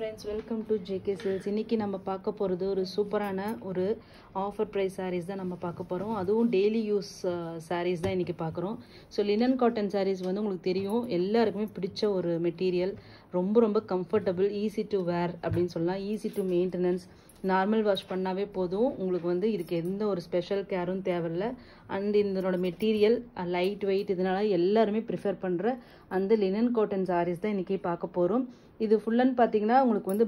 Friends, welcome to JK Sales. இன்னைக்கு நம்ம பார்க்க போறது ஒரு சூப்பரான ஒரு ஆஃபர் பிரைஸ் sarees தான் நம்ம பார்க்க போறோம். அதுவும் டெய்லி யூஸ் sarees தான் இன்னைக்கு பார்க்குறோம். ஸோ லினன் காட்டன் sarees வந்து உங்களுக்கு தெரியும் எல்லாருக்குமே பிடிச்ச ஒரு மெட்டீரியல். ரொம்ப கம்ஃபர்டபுள், ஈஸி டு வேர் அப்படின்னு சொல்லலாம், easy to maintenance. Normal wash பண்ணாவே போதும், உங்களுக்கு வந்து இதுக்கு எந்த ஒரு ஸ்பெஷல் கேரும் தேவையில்லை. அண்ட் இதனோட மெட்டீரியல் லைட் வெயிட், இதனால எல்லாருமே ப்ரிஃபர் பண்ணுற அந்த லினன் காட்டன் sarees தான் இன்றைக்கி பார்க்க போகிறோம். இது ஃபுல்லன்னு பார்த்தீங்கன்னா உங்களுக்கு வந்து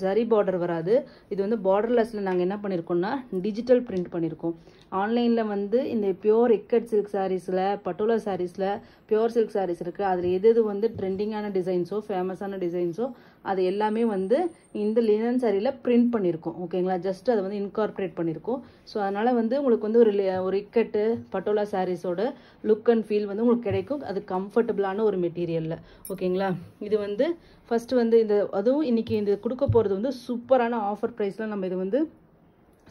ஜரி பார்டர் வராது. இது வந்து பார்டர்லெஸில் நாங்கள் என்ன பண்ணியிருக்கோம்னா டிஜிட்டல் பிரிண்ட் பண்ணியிருக்கோம். ஆன்லைனில் வந்து இந்த பியோர் இக்கட் சில்க் சாரீஸில், பட்டோலா சாரீஸில் பியோர் சில்க் சாரீஸ் இருக்குது. அதில் எது வந்து ட்ரெண்டிங்கான டிசைன்ஸோ ஃபேமஸான டிசைன்ஸோ அது எல்லாமே வந்து இந்த லினன் சாரியில் பிரிண்ட் பண்ணியிருக்கோம். ஓகேங்களா, ஜஸ்ட் அதை வந்து இன்கார்பரேட் பண்ணியிருக்கோம். ஸோ அதனால் வந்து உங்களுக்கு வந்து ஒரு இக்கட்டு பட்டோலா சாரீஸோட லுக் அண்ட் ஃபீல் வந்து உங்களுக்கு கிடைக்கும். அது கம்ஃபர்டபுளான ஒரு மெட்டீரியலில். ஓகேங்களா, இது வந்து ஃபர்ஸ்ட் வந்து இந்த அதுவும் இன்னைக்கு இந்த கொடுக்க போகிறது வந்து சூப்பரான ஆஃபர் ப்ரைஸில் நம்ம இது வந்து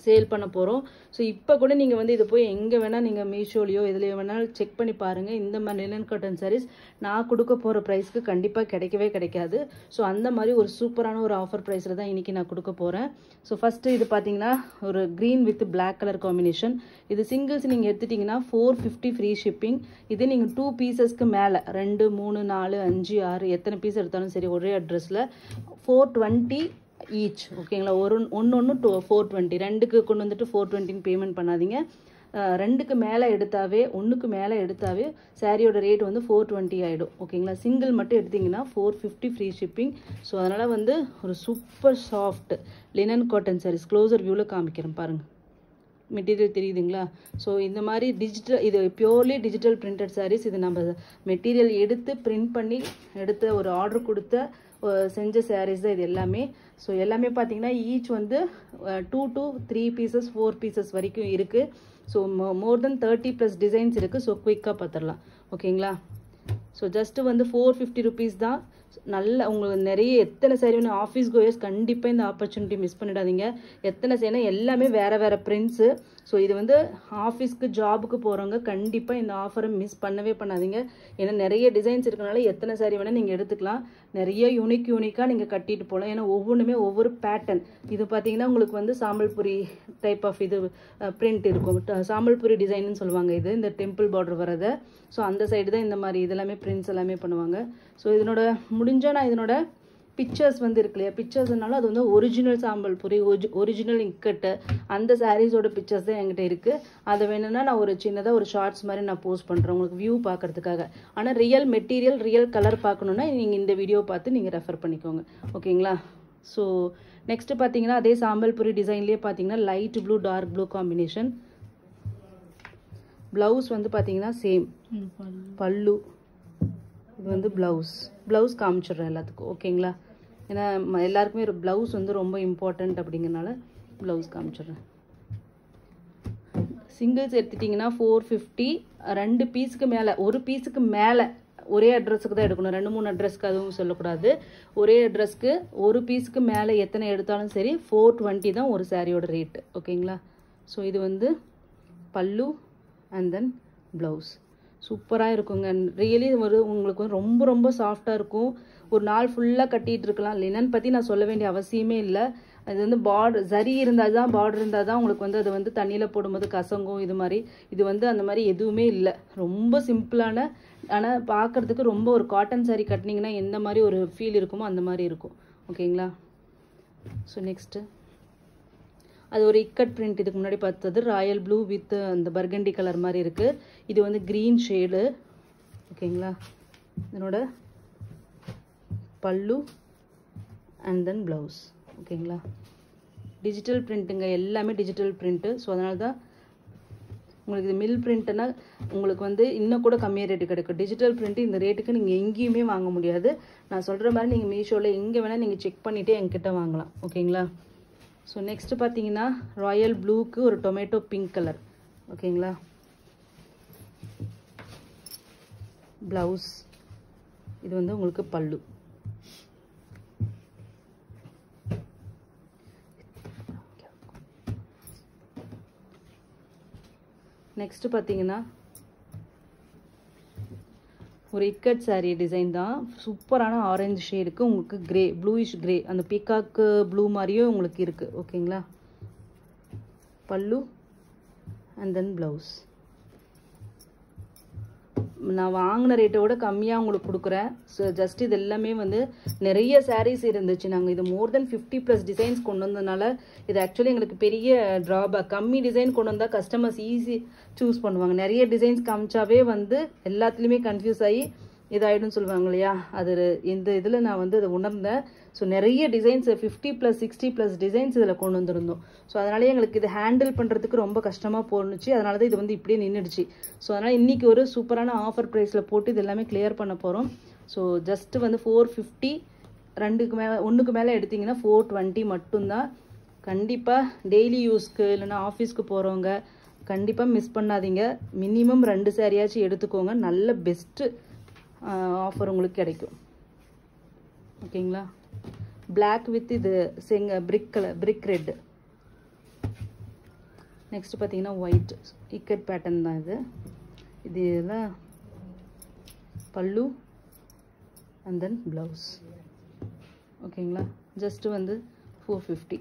சேல் பண்ண போகிறோம். ஸோ இப்போ கூட நீங்கள் வந்து இது போய் எங்கே வேணால் நீங்கள் மீஷோலையோ எதுலையோ வேணாலும் செக் பண்ணி பாருங்கள். இந்த மாதிரி லினன் காட்டன் சாரீஸ் நான் கொடுக்க போகிற ப்ரைஸ்க்கு கண்டிப்பாக கிடைக்கவே கிடைக்காது. ஸோ அந்த மாதிரி ஒரு சூப்பரான ஒரு ஆஃபர் ப்ரைஸில் தான் இன்றைக்கி நான் கொடுக்க போகிறேன். ஸோ ஃபஸ்ட்டு இது பார்த்தீங்கன்னா ஒரு green with black colour combination. இது சிங்கிள்ஸ் நீங்கள் எடுத்துட்டிங்கன்னா 450 ஃப்ரீ ஷிப்பிங். இது நீங்கள் 2 பீசஸ்க்கு மேலே 2, 3, 4, 5, 6 எத்தனை பீஸ் எடுத்தாலும் சரி ஒரே அட்ரஸில் 420 ஈச். ஓகேங்களா, ஒன்று 420, ரெண்டுக்கு கொண்டு வந்துட்டு 420 பேமெண்ட் பண்ணாதீங்க. ரெண்டுக்கு மேலே எடுத்தாவே, ஒன்றுக்கு மேலே எடுத்தாவே சாரியோட ரேட் வந்து 420 ஆகிடும். ஓகேங்களா, சிங்கிள் மட்டும் எடுத்திங்கன்னா 450 ஃப்ரீ ஷிப்பிங். ஸோ அதனால் வந்து ஒரு super soft linen cotton saris closer வியூவில் காமிக்கிறேன் பாருங்கள். மெட்டீரியல் தெரியுதுங்களா? ஸோ இந்த மாதிரி டிஜிட்டல், இது பியூர்லி டிஜிட்டல் பிரிண்டட் சாரீஸ். இது நம்ம மெட்டீரியல் எடுத்து பிரிண்ட் பண்ணி எடுத்த ஒரு ஆர்டர் கொடுத்த செஞ்ச சாரீஸ் தான் இது எல்லாமே. ஸோ எல்லாமே பார்த்தீங்கன்னா ஈச் வந்து 2 to 3 பீசஸ் 4 பீசஸ் வரைக்கும் இருக்குது. ஸோ மோர் தென் 30+ டிசைன்ஸ் இருக்குது. ஸோ குயிக்காக பார்த்துடலாம். ஓகேங்களா, ஸோ ஜஸ்ட்டு வந்து 450 ருபீஸ் தான். நல்ல உங்களுக்கு நிறைய எத்தனை சாரி வேணும், ஆஃபீஸ் கோயர்ஸ் கண்டிப்பாக இந்த ஆப்பர்ச்சுனிட்டி மிஸ் பண்ணிடாதீங்க. எத்தனை சேனா எல்லாமே வேறு பிரிண்ட்ஸு. ஸோ இது வந்து ஆஃபீஸ்க்கு ஜாபுக்கு போகிறவங்க கண்டிப்பாக இந்த ஆஃபரை மிஸ் பண்ணவே பண்ணாதீங்க. ஏன்னா நிறைய டிசைன்ஸ் இருக்கனால எத்தனை சாரி வேணால் நீங்கள் எடுத்துக்கலாம். நிறைய யூனிக்காக நீங்கள் கட்டிட்டு போகலாம். ஏன்னா ஒவ்வொன்றுமே ஒவ்வொரு பேட்டர்ன். இது பார்த்தீங்கன்னா உங்களுக்கு வந்து சாம்பல்புரி டைப் ஆஃப் இது பிரிண்ட் இருக்கும். சாம்பல்புரி டிசைன்னு சொல்லுவாங்க இது, இந்த டெம்பிள் பார்டர் வரதை. ஸோ அந்த சைடு தான் இந்த மாதிரி இதெல்லாமே பிரிண்ட்ஸ் எல்லாமே பண்ணுவாங்க. ஸோ இதனோட முடிஞ்சால் நான் இதனோட பிக்சர்ஸ் வந்து இருக்கு இல்லையா, பிக்சர்ஸ்னால அது வந்து ஒரிஜினல் சாம்பல்புரி, ஒரிஜினல் இக்கட்டு அந்த சாரீஸோட பிக்சர்ஸ் தான் என்கிட்ட இருக்குது. அதை வேணும்னா நான் ஒரு சின்னதாக ஒரு ஷார்ட்ஸ் மாதிரி நான் போஸ்ட் பண்ணுறேன் உங்களுக்கு வியூ பார்க்குறதுக்காக. ஆனால் ரியல் மெட்டீரியல், ரியல் கலர் பார்க்கணுன்னா நீங்கள் இந்த வீடியோ பார்த்து நீங்கள் ரெஃபர் பண்ணிக்கோங்க. ஓகேங்களா, ஸோ நெக்ஸ்ட்டு பார்த்தீங்கன்னா அதே சாம்பல்புரி டிசைன்லேயே பார்த்தீங்கன்னா light blue dark blue combination. Blouse வந்து பார்த்தீங்கன்னா சேம் பல்லு. இது வந்து ப்ளவுஸ் காமிச்சிடுறேன் எல்லாத்துக்கும். ஓகேங்களா, ஏன்னா எல்லாருக்குமே ஒரு ப்ளவுஸ் வந்து ரொம்ப இம்பார்ட்டண்ட் அப்படிங்கிறனால ப்ளவுஸ் காமிச்சிடுறேன். சிங்கிள்ஸ் எடுத்துட்டிங்கன்னா 450, 2 பீஸுக்கு மேலே, ஒரு பீஸுக்கு மேலே ஒரே அட்ரஸுக்கு தான் எடுக்கணும். 2-3 அட்ரஸ்க்கு அதுவும் சொல்லக்கூடாது. ஒரே அட்ரஸ்க்கு ஒரு பீஸுக்கு மேலே எத்தனை எடுத்தாலும் சரி 420 தான் ஒரு சாரியோட ரேட்டு. ஓகேங்களா, ஸோ இது வந்து பல்லு அண்ட் தென் ப்ளவுஸ். சூப்பராக இருக்குங்க. ரியலி ஒரு உங்களுக்கு வந்து ரொம்ப சாஃப்டாக இருக்கும். ஒரு நாள் ஃபுல்லாக கட்டிகிட்டு இருக்கலாம். லினன் பற்றி நான் சொல்ல வேண்டிய அவசியமே இல்லை. அது வந்து பார்டர் ஜரி இருந்தால் தான், பார்டர் இருந்தால் தான் உங்களுக்கு வந்து அது வந்து தண்ணியில் போடும்போது கசங்கும். இது மாதிரி இது வந்து அந்த மாதிரி எதுவுமே இல்லை. ரொம்ப சிம்பிளான, ஆனால் பார்க்குறதுக்கு ரொம்ப ஒரு காட்டன் சாரீ கட்டினீங்கன்னா எந்த மாதிரி ஒரு ஃபீல் இருக்குமோ அந்த மாதிரி இருக்கும். ஓகேங்களா, ஸோ நெக்ஸ்ட்டு அது ஒரு இக்கட் பிரிண்ட். இதுக்கு முன்னாடி பார்த்தது ராயல் ப்ளூ வித் அந்த பர்கண்டி கலர் மாதிரி இருக்குது. இது வந்து க்ரீன் ஷேடு. ஓகேங்களா, இதனோட பல்லு அண்ட் தென் ப்ளவுஸ். ஓகேங்களா, டிஜிட்டல் பிரிண்ட்டுங்க, எல்லாமே டிஜிட்டல் பிரிண்ட்டு. ஸோ அதனால தான் உங்களுக்கு இது மில் பிரிண்ட்டுன்னா உங்களுக்கு வந்து இன்னும் கூட கம்மியாக ரேட்டு கிடைக்கும். டிஜிட்டல் பிரிண்ட்டு இந்த ரேட்டுக்கு நீங்கள் எங்கேயுமே வாங்க முடியாது. நான் சொல்கிற மாதிரி நீங்கள் மீஷோவில் எங்கே வேணால் நீங்கள் செக் பண்ணிவிட்டு என்கிட்ட வாங்கலாம். ஓகேங்களா, ஸோ நெக்ஸ்ட்டு பார்த்தீங்கன்னா ராயல் ப்ளூக்கு ஒரு டொமேட்டோ பிங்க் கலர். ஓகேங்களா, ப்ளவுஸ். இது வந்து உங்களுக்கு பல்லு. நெக்ஸ்ட்டு பார்த்தீங்கன்னா ஒரு இக்கட் saree டிசைன் தான். சூப்பரான ஆரஞ்சு ஷேடுக்கு உங்களுக்கு கிரே ப்ளூயிஷ் கிரே அந்த பீகாக்கு ப்ளூ மாதிரியும் உங்களுக்கு இருக்குது. ஓகேங்களா? Pallu and then blouse. நான் வாங்கின ரேட்டை விட கம்மியாக உங்களுக்கு கொடுக்குறேன். ஸோ ஜஸ்ட் இது எல்லாமே வந்து நிறைய சாரீஸ் இருந்துச்சு. நாங்கள் இது மோர் தென் 50+ டிசைன்ஸ் கொண்டு வந்ததுனால இது ஆக்சுவலி எங்களுக்கு பெரிய ட்ராபேக். கம்மி டிசைன் கொண்டு வந்தால் கஸ்டமர்ஸ் ஈஸி சூஸ் பண்ணுவாங்க. நிறைய டிசைன்ஸ் காமிச்சாவே வந்து எல்லாத்துலேயுமே கன்ஃபியூஸ் ஆகி இதாகிடும்னு சொல்லுவாங்க இல்லையா? அது இந்த இதில் நான் வந்து அதை உணர்ந்தேன். ஸோ நிறைய டிசைன்ஸ் 50+ 60+ டிசைன்ஸ் இதில் கொண்டு வந்திருந்தோம். ஸோ அதனாலே எங்களுக்கு இது ஹேண்டில் பண்ணுறதுக்கு ரொம்ப கஷ்டமாக போணுச்சு. அதனால தான் இது வந்து இப்படியே நின்றுடுச்சு. ஸோ அதனால் இன்றைக்கி ஒரு சூப்பரான ஆஃபர் ப்ரைஸில் போட்டு இது எல்லாமே கிளியர் பண்ண போகிறோம். ஸோ ஜஸ்ட்டு வந்து 450, ஒன்றுக்கு மேலே எடுத்திங்கன்னா 420 மட்டும்தான். கண்டிப்பாக டெய்லி யூஸ்க்கு இல்லைன்னா ஆஃபீஸ்க்கு போகிறவங்க கண்டிப்பாக மிஸ் பண்ணாதீங்க. மினிமம் 2 சாரியாச்சும் எடுத்துக்கோங்க. நல்ல பெஸ்ட்டு ஆஃபர் உங்களுக்கு கிடைக்கும். ஓகேங்களா? பிளாக் வித் இது பிரிக் ரெட். நெக்ஸ்ட் பார்த்தீங்கன்னா ஒயிட் இக்கட் பேட்டர்ன் தான் இது. இதெல்லாம் பல்லு அண்ட் தென் ப்ளவுஸ். ஓகேங்களா? ஜஸ்ட்டு வந்து 450.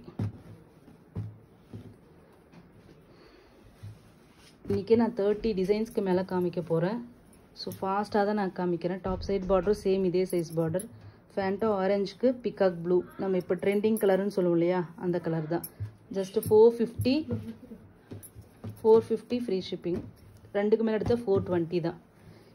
இன்றைக்கி நான் 30 டிசைன்ஸ்க்கு மேலே காமிக்க போகிறேன். ஸோ ஃபாஸ்ட்டாக தான் நான் காமிக்கிறேன். டாப் சைட் பார்டரும் சேம் இதே சைஸ் பார்டர். ஃபேண்டோ ஆரஞ்சுக்கு பிகாக் ப்ளூ, நம்ம இப்போ ட்ரெண்டிங் கலர்னு சொல்லுவோம் இல்லையா, அந்த கலர் தான். Just 450 free shipping. 2க்கு மேலே எடுத்தால் 420 தான்.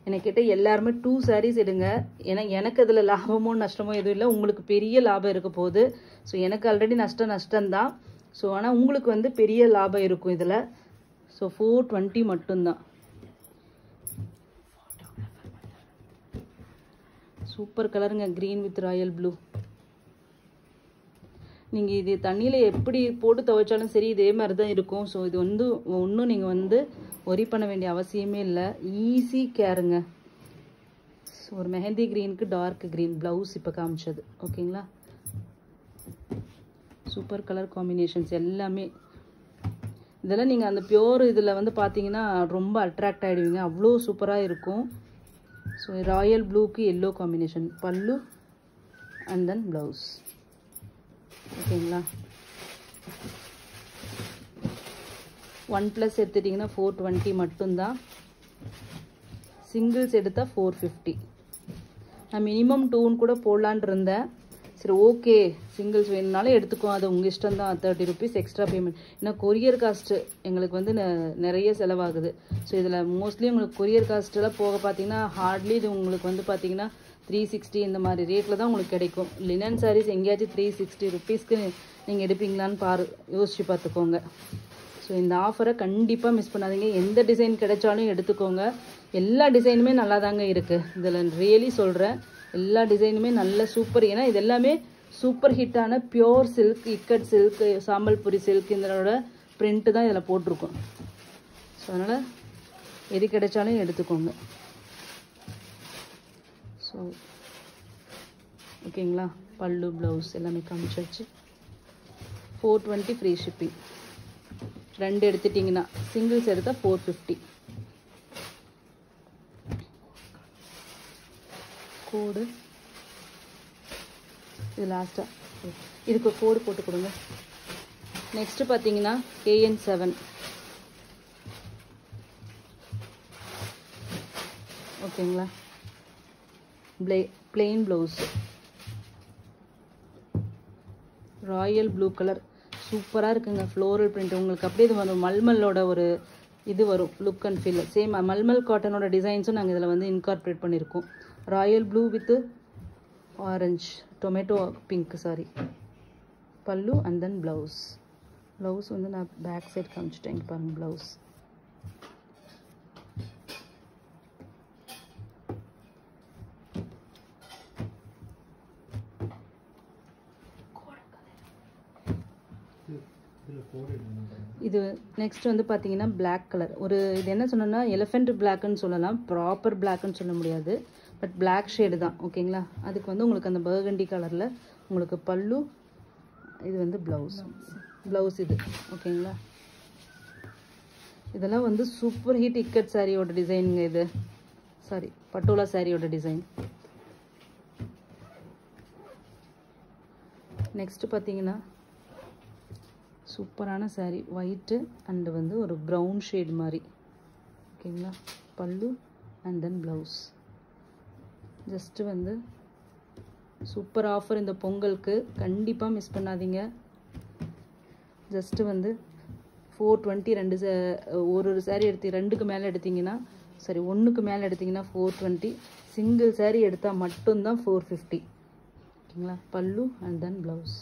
எனக்கிட்ட எல்லாருமே 2 sarees எடுங்க. ஏன்னா எனக்கு அதில் லாபமோ நஷ்டமோ எதுவும் இல்லை. உங்களுக்கு பெரிய லாபம் இருக்க போகுது. ஸோ எனக்கு ஆல்ரெடி நஷ்டம்தான். ஸோ ஆனால் உங்களுக்கு வந்து பெரிய லாபம் இருக்கும் இதில். ஸோ 420 மட்டும்தான். சூப்பர் கலருங்க, க்ரீன் வித் ராயல் ப்ளூ. நீங்கள் இது தண்ணியில் எப்படி போட்டு துவைச்சாலும் சரி இதே மாதிரி தான் இருக்கும். ஸோ இது வந்து ஒன்றும் நீங்கள் வந்து ஒரி பண்ண வேண்டிய அவசியமே இல்லை. ஈஸி கேருங்க. ஸோ ஒரு மெஹந்தி க்ரீனுக்கு டார்க் க்ரீன் ப்ளவுஸ் இப்போ காமிச்சது. ஓகேங்களா? சூப்பர் கலர் காம்பினேஷன்ஸ் எல்லாமே. இதெல்லாம் நீங்கள் அந்த பியோர் இதில் வந்து பார்த்தீங்கன்னா ரொம்ப அட்ராக்ட் ஆகிடுவீங்க. அவ்வளோ சூப்பராக இருக்கும். ஸோ ராயல் ப்ளூக்கு yellow combination. Pallu and then blouse. ஓகேங்களா? 1+ எடுத்துட்டிங்கன்னா 420 மட்டும்தான். சிங்கிள்ஸ் எடுத்தால் 450. நான் மினிமம் 2 கூட போடலான் இருந்தேன். சரி ஓகே, சிங்கிள்ஸ் வேணும்னாலும் எடுத்துக்கோ, அது உங்கள் இஷ்டம் தான். 30 rupees எக்ஸ்ட்ரா பேமெண்ட். ஏன்னா கொரியர் காஸ்ட்டு எங்களுக்கு வந்து நிறைய செலவாகுது. ஸோ இதில் மோஸ்ட்லி உங்களுக்கு கொரியர் காஸ்ட்டெல்லாம் போக பார்த்தீங்கன்னா ஹார்ட்லி இது உங்களுக்கு வந்து பார்த்தீங்கன்னா 360 இந்த மாதிரி ரேட்டில் தான் உங்களுக்கு கிடைக்கும். லினன் சாரீஸ் எங்கேயாச்சும் 360 rupeesக்கு நீங்கள் எடுப்பீங்களான்னு யோசிச்சு பார்த்துக்கோங்க. ஸோ இந்த ஆஃபரை கண்டிப்பாக மிஸ் பண்ணாதீங்க. எந்த டிசைன் கிடைச்சாலும் எடுத்துக்கோங்க. எல்லா டிசைனுமே நல்லா தாங்க இருக்குது. இதில் ரியலி சொல்கிறேன், எல்லா டிசைனுமே நல்ல சூப்பர். ஏன்னா இது எல்லாமே சூப்பர் ஹிட்டான pure silk, ikat silk, Sambalpuri silk இதனோட பிரிண்ட்டு தான் இதில் போட்டிருக்கோம். ஸோ அதனால் எது கிடைச்சாலும் எடுத்துக்கோங்க. ஸோ ஓகேங்களா? பல்லு ப்ளவுஸ் எல்லாமே காமிச்சாச்சு. 420 ஃப்ரீ ஷிப்பிங். 2 எடுத்துட்டிங்கன்னா, சிங்கிள்ஸ் எடுத்தால் 450. கோடு இது லாஸ்ட்டாக இதுக்கு கோடு போட்டு கொடுங்க. நெக்ஸ்ட்டு பார்த்தீங்கன்னா KN7. ஓகேங்களா? Plain blouse, Royal blue colour சூப்பராக இருக்குங்க. ஃப்ளோரல் பிரிண்ட் உங்களுக்கு அப்படியே இது வரும். மல்மலோட ஒரு இது வரும் look and feel. Same malmal காட்டனோட டிசைன்ஸும் நாங்கள் இதில் வந்து இன்கார்பரேட் பண்ணியிருக்கோம். Royal blue with orange tomato pink sari. Pallu and then blouse. Blouse வந்து நான் பேக் சைட் காமிச்சிட்டேன். இங்கே பாருங்கள் ப்ளவுஸ். இது நெக்ஸ்ட் வந்து பார்த்தீங்கன்னா பிளாக் கலர். ஒரு இது என்ன சொன்னோன்னா எலிஃபெண்ட் பிளாக்னு சொல்லலாம், ப்ராப்பர் பிளாக்னு சொல்ல முடியாது. பட் பிளாக் ஷேடு தான். ஓகேங்களா? அதுக்கு வந்து உங்களுக்கு அந்த பர்கண்டி கலரில் உங்களுக்கு பல்லு, இது வந்து ப்ளவுஸ் இது. ஓகேங்களா? இதெல்லாம் வந்து சூப்பர் ஹிட் இக்கட் சாரியோட டிசைனுங்க. இது சாரி பட்டோலா சாரியோட டிசைன். நெக்ஸ்ட்டு பார்த்தீங்கன்னா சூப்பரான சாரீ, ஒயிட்டு அண்டு வந்து ஒரு ப்ரௌன் ஷேட் மாதிரி. ஓகேங்களா, pallu and then blouse. Just வந்து சூப்பர் ஆஃபர் இந்த பொங்கலுக்கு, கண்டிப்பாக மிஸ் பண்ணாதீங்க. ஜஸ்ட்டு வந்து 420, ஒரு சாரீ எடுத்து 2க்கு மேலே எடுத்திங்கன்னா, சரி 1க்கு மேலே எடுத்திங்கன்னா 420, சிங்கிள் சாரீ எடுத்தால் மட்டும்தான் 450. ஓகேங்களா, பல்லு அண்ட் தென் ப்ளவுஸ்.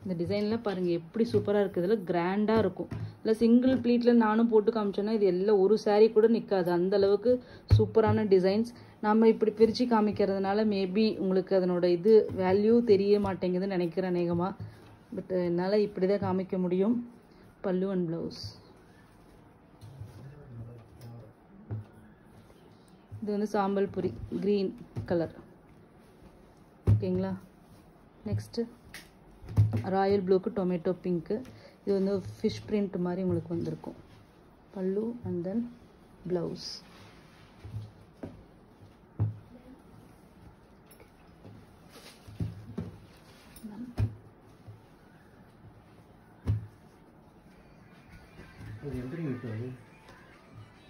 இந்த டிசைன்லாம் பாருங்கள் எப்படி சூப்பராக இருக்குது. இதில் கிராண்டாக இருக்கும். இல்லை சிங்கிள் ப்ளீட்டில் நானும் போட்டு காமிச்சோன்னா இது எல்லாம் ஒரு சாரீ கூட நிற்காது, அந்தளவுக்கு சூப்பரான டிசைன்ஸ். நம்ம இப்படி பிரித்து காமிக்கிறதுனால மேபி உங்களுக்கு அதனோட இது வேல்யூ தெரிய மாட்டேங்குதுன்னு நினைக்கிறேன் அநேகமாக. பட் என்னால் இப்படி தான் காமிக்க முடியும். பல்லு அண்ட் ப்ளவுஸ். இது வந்து சாம்பல் பொரி க்ரீன் கலர். ஓகேங்களா, நெக்ஸ்ட்டு ராயல் ப்ளூக்கு டொமேட்டோ பிங்க்கு. இது வந்து ஃபிஷ் பிரிண்ட் மாதிரி உங்களுக்கு வந்திருக்கும். பல்லு அண்ட் தென் ப்ளவுஸ்.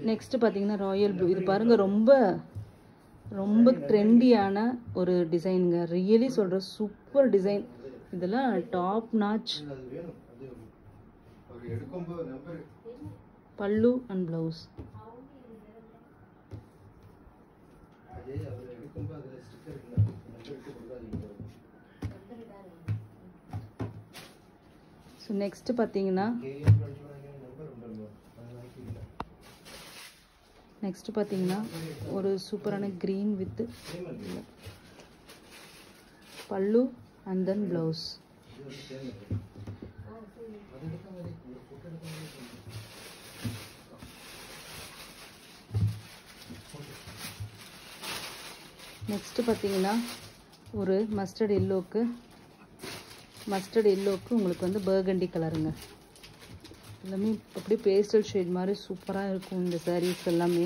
நெக்ஸ்ட்டு பார்த்தீங்கன்னா ராயல் ப்ளூ. இது பாருங்கள் ரொம்ப ரொம்ப ட்ரெண்டியான ஒரு டிசைனுங்க. ரியலி சொல்கிற சூப்பர் டிசைன். இதெல்லாம் டாப் நாச். பல்லு அண்ட் ப்ளவுஸ். ஸோ நெக்ஸ்ட் பார்த்தீங்கன்னா ஒரு சூப்பரான க்ரீன் வித் பல்லு and then blouse. நெக்ஸ்ட் பார்த்தீங்கன்னா ஒரு மஸ்டர்ட் எல்லோக்கு உங்களுக்கு வந்து பர்கண்டி கலருங்க. எல்லாமே அப்படியே பேஸ்டல் ஷேட் மாதிரி சூப்பராக இருக்கும் இந்த சாரீஸ் எல்லாமே.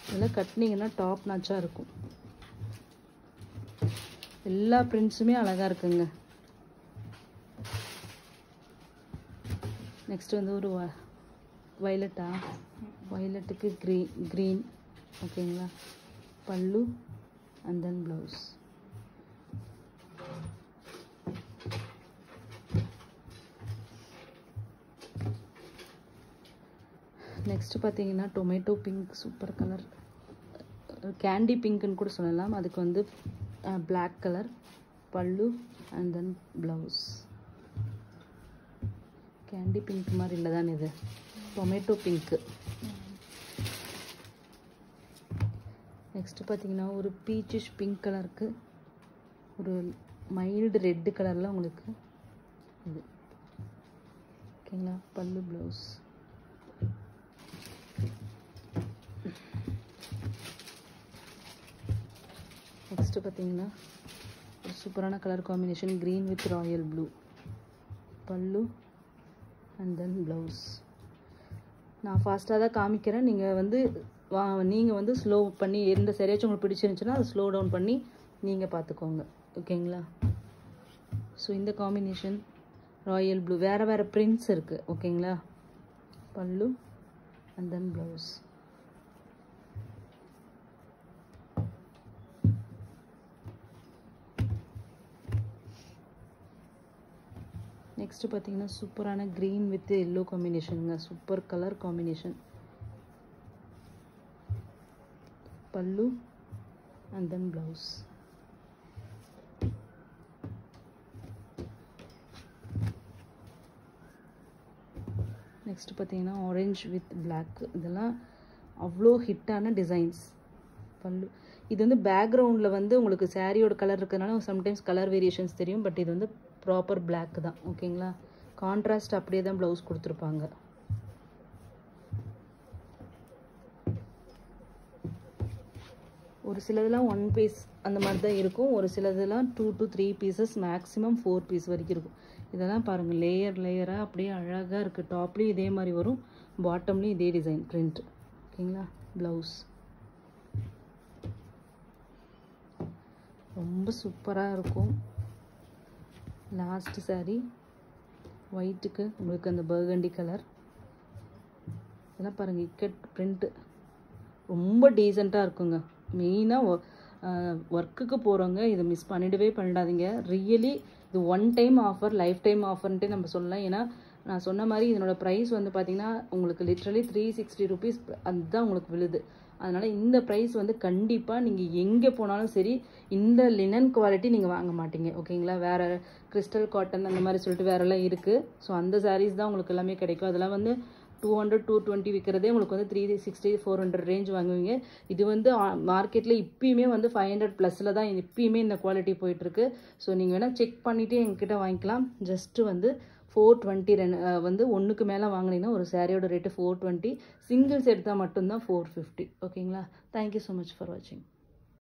இதெல்லாம் கட்டினீங்கன்னா டாப் நாச்சாக இருக்கும். எல்லா பிரிண்ட்ஸுமே அழகாக இருக்குங்க. நெக்ஸ்ட் வந்து ஒரு வயலட்டுக்கு க்ரீன். ஓகேங்களா, pallu and then blouse. Next பார்த்தீங்கன்னா tomato pink super colour, candy பிங்க்னு கூட சொல்லலாம். அதுக்கு வந்து black colour, pallu and then blouse. Candy pink மாதிரி இல்லை தானே இது, டொமேட்டோ பிங்க்கு. நெக்ஸ்ட் பார்த்தீங்கன்னா ஒரு பீச்சிஷ் பிங்க் கலருக்கு ஒரு மைல்டு ரெட்டு கலரில் உங்களுக்கு இது. ஓகேங்களா, பல்லு ப்ளவுஸ். நெக்ஸ்ட்டு பார்த்தீங்கன்னா ஒரு சூப்பரான colour combination green with Royal blue. பல்லு அண்ட் தென் ப்ளவுஸ். நான் ஃபாஸ்ட்டாக தான் காமிக்கிறேன். நீங்கள் வந்து ஸ்லோ பண்ணி எந்த சரியாச்சும் உங்களுக்கு பிடிச்சிருந்துச்சுன்னா அதை ஸ்லோ டவுன் பண்ணி நீங்கள் பார்த்துக்கோங்க. ஓகேங்களா, ஸோ இந்த காம்பினேஷன் ராயல் ப்ளூ, வேறு பிரிண்ட்ஸ் இருக்குது. ஓகேங்களா, pallu and then blouse. Next பார்த்தீங்கன்னா சூப்பரான க்ரீன் வித் எல்லோ காம்பினேஷனுங்க. Super colour combination. Pallu and then blouse. Next பார்த்தீங்கன்னா ஆரஞ்ச் வித் பிளாக். இதெல்லாம் அவ்வளோ ஹிட்டான டிசைன்ஸ். பல்லு இது வந்து பேக்ரவுண்டில் வந்து உங்களுக்கு சாரியோட கலர் இருக்கிறதுனால சம்டைம்ஸ் கலர் வேரியேஷன்ஸ் தெரியும். பட் இது வந்து ப்ராப்பர் பிளாக் தான். ஓகேங்களா, கான்ட்ராஸ்ட் அப்படியே தான் ப்ளவுஸ் கொடுத்துருப்பாங்க. ஒரு சிலதெல்லாம் 1 பீஸ் அந்த மாதிரி தான் இருக்கும். ஒரு சிலதெல்லாம் 2 to 3 பீசஸ், மேக்ஸிமம் 4 பீஸ் வரைக்கும் இருக்கும். இதெல்லாம் பாருங்கள் லேயராக அப்படியே அழகாக இருக்குது. டாப்லேயும் இதே மாதிரி வரும், பாட்டம்லேயும் இதே டிசைன் பிரிண்ட். ஓகேங்களா? ப்ளவுஸ் ரொம்ப சூப்பராக இருக்கும். லாஸ்ட் saree ஒயிட்டுக்கு உங்களுக்கு அந்த பர்கண்டி கலர். இதெல்லாம் பாருங்கள், இக்கட் பிரிண்ட்டு ரொம்ப டீசெண்டாக இருக்குங்க. மெயினாக ஒர்க்குக்கு போகிறவங்க இதை மிஸ் பண்ணிடாதீங்க. ரியலி இது one time offer, lifetime ஆஃபர்ன்ட்டு நம்ம சொல்லலாம். ஏன்னா நான் சொன்ன மாதிரி இதனோட ப்ரைஸ் வந்து பார்த்திங்கன்னா உங்களுக்கு லிட்ரலி 360 rupees அதுதான் உங்களுக்கு விழுது. அதனால் இந்த ப்ரைஸ் வந்து கண்டிப்பாக நீங்கள் எங்கே போனாலும் சரி இந்த லினன் குவாலிட்டி நீங்கள் வாங்க மாட்டீங்க. ஓகேங்களா? வேறு கிறிஸ்டல் காட்டன் அந்த மாதிரி சொல்லிட்டு வேறெல்லாம் இருக்குது. ஸோ அந்த sarees தான் உங்களுக்கு எல்லாமே கிடைக்கும். அதெல்லாம் வந்து 200 220 விற்கிறதே உங்களுக்கு வந்து 360 400 ரேஞ்ச் வாங்குவீங்க. இது வந்து மார்க்கெட்டில் இப்பயுமே வந்து 500+ தான் இப்பயுமே இந்த குவாலிட்டி போயிட்டுருக்கு. ஸோ நீங்கள் வேணால் செக் பண்ணிவிட்டு எங்ககிட்ட வாங்கிக்கலாம். ஜஸ்ட்டு வந்து 420 வந்து ஒன்றுக்கு மேலே வாங்கினீங்கன்னா ஒரு சாரியோட ரேட்டு 420. சிங்கிள்ஸ் எடுத்தால் மட்டும்தான் 450. ஓகேங்களா? தேங்க்யூ ஸோ மச் ஃபார் வாட்சிங்.